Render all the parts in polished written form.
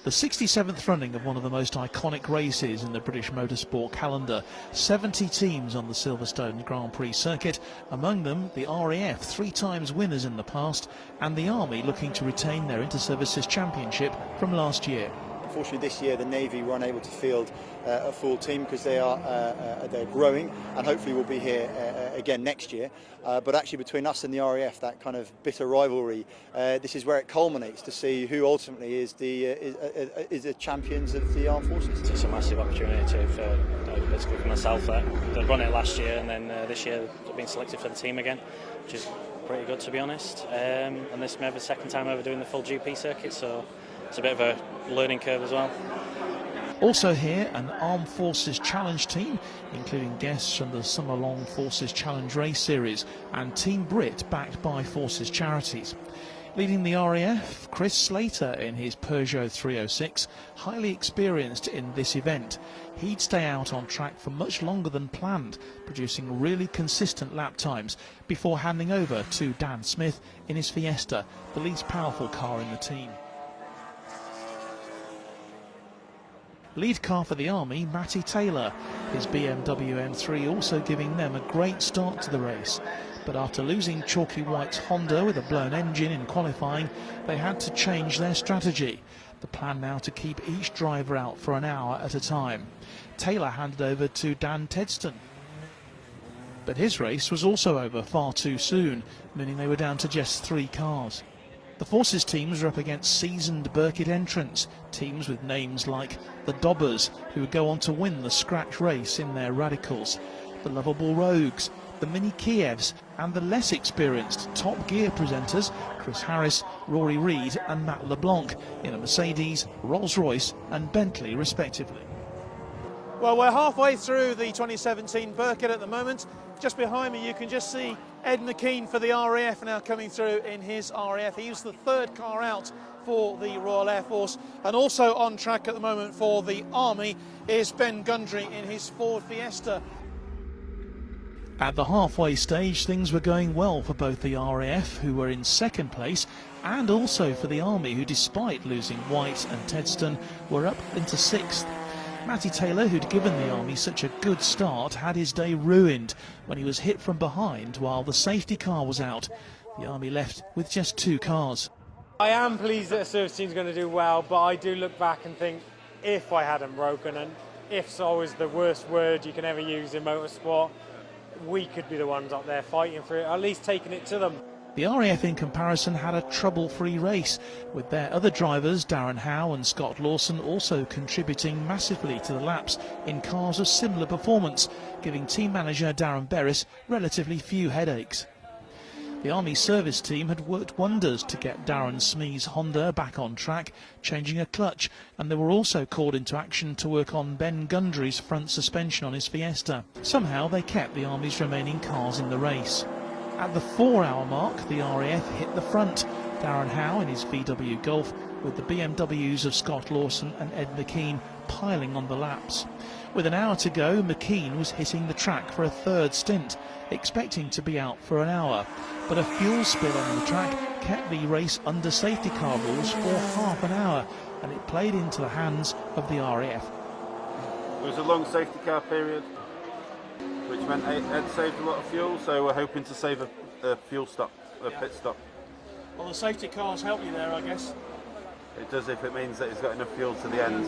The 67th running of one of the most iconic races in the British motorsport calendar. 70 teams on the Silverstone Grand Prix circuit, among them the RAF, 3 times winners in the past, and the Army looking to retain their Inter-Services Championship from last year. Unfortunately this year the Navy were unable to field a full team because they're growing, and hopefully we'll be here again next year. But actually between us and the RAF, that kind of bitter rivalry, this is where it culminates to see who ultimately is the champions of the armed forces. It's a massive opportunity for basically for myself. They'd run it last year, and then this year I've been selected for the team again, which is pretty good to be honest. And this may be the second time ever doing the full GP circuit, so it's a bit of a learning curve as well. Also here, an Armed Forces Challenge team, including guests from the summer-long Forces Challenge Race Series and Team Brit, backed by Forces Charities. Leading the RAF, Chris Slater in his Peugeot 306, highly experienced in this event. He'd stay out on track for much longer than planned, producing really consistent lap times before handing over to Dan Smith in his Fiesta, the least powerful car in the team. Lead car for the Army, Matty Taylor, his BMW M3 also giving them a great start to the race. But after losing Chalky White's Honda with a blown engine in qualifying, they had to change their strategy. The plan now to keep each driver out for an hour at a time. Taylor handed over to Dan Tedston. But his race was also over far too soon, meaning they were down to just 3 cars. The Forces teams are up against seasoned Birkett entrants, teams with names like the Dobbers, who would go on to win the scratch race in their Radicals, the Lovable Rogues, the Mini Kievs, and the less experienced Top Gear presenters Chris Harris, Rory Reid and Matt LeBlanc in a Mercedes, Rolls-Royce and Bentley respectively. Well, we're halfway through the 2017 Birkett at the moment. Just behind me you can just see Ed McKean for the RAF now coming through in his RAF. He was the 3rd car out for the Royal Air Force, and also on track at the moment for the Army is Ben Gundry in his Ford Fiesta. At the halfway stage, things were going well for both the RAF, who were in 2nd place, and also for the Army, who despite losing White and Tedston were up into 6th. Matty Taylor, who'd given the Army such a good start, had his day ruined when he was hit from behind while the safety car was out. The Army left with just 2 cars. I am pleased that the service team's going to do well, but I do look back and think, if I hadn't broken, and if's always the worst word you can ever use in motorsport, we could be the ones up there fighting for it, at least taking it to them. The RAF in comparison had a trouble-free race, with their other drivers Darren Howe and Scott Lawson also contributing massively to the laps in cars of similar performance, giving team manager Darren Berris relatively few headaches. The Army service team had worked wonders to get Darren Smee's Honda back on track, changing a clutch, and they were also called into action to work on Ben Gundry's front suspension on his Fiesta. Somehow they kept the Army's remaining cars in the race. At the 4-hour mark, the RAF hit the front, Darren Howe in his VW Golf, with the BMWs of Scott Lawson and Ed McKean piling on the laps. With an hour to go, McKean was hitting the track for a 3rd stint, expecting to be out for an hour. But a fuel spill on the track kept the race under safety car rules for half an hour, and it played into the hands of the RAF. It was a long safety car period, which meant Ed saved a lot of fuel, so we're hoping to save a fuel stop, a pit stop. Well, the safety cars help you there, I guess. It does if it means that he's got enough fuel to the end.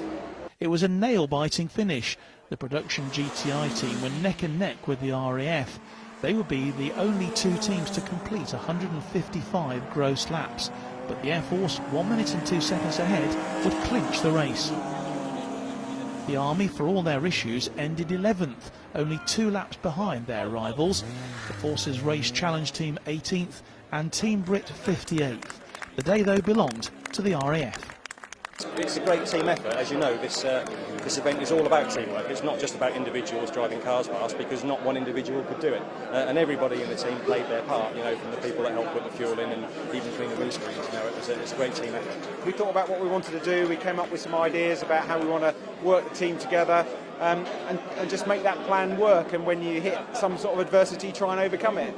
It was a nail-biting finish. The production GTI team were neck and neck with the RAF. They would be the only 2 teams to complete 155 gross laps, but the Air Force, 1 minute and 2 seconds ahead, would clinch the race. The Army, for all their issues, ended 11th, only 2 laps behind their rivals. The Forces Race Challenge team 18th and Team Brit 58th. The day, though, belonged to the RAF. It's a great team effort. As you know, this event is all about teamwork. It's not just about individuals driving cars past, because not one individual could do it. And everybody in the team played their part, you know, from the people that helped put the fuel in and even clean the windscreens. You know, it's a great team effort. We thought about what we wanted to do. We came up with some ideas about how we want to work the team together and just make that plan work. And when you hit some sort of adversity, try and overcome it.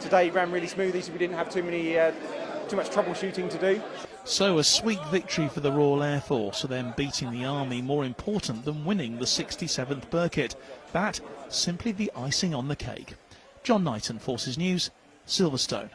Today ran really smoothly, so we didn't have too much troubleshooting to do. So a sweet victory for the Royal Air Force, for them beating the Army more important than winning the 67th Burkitt. That simply the icing on the cake. John Knighton, Forces News, Silverstone.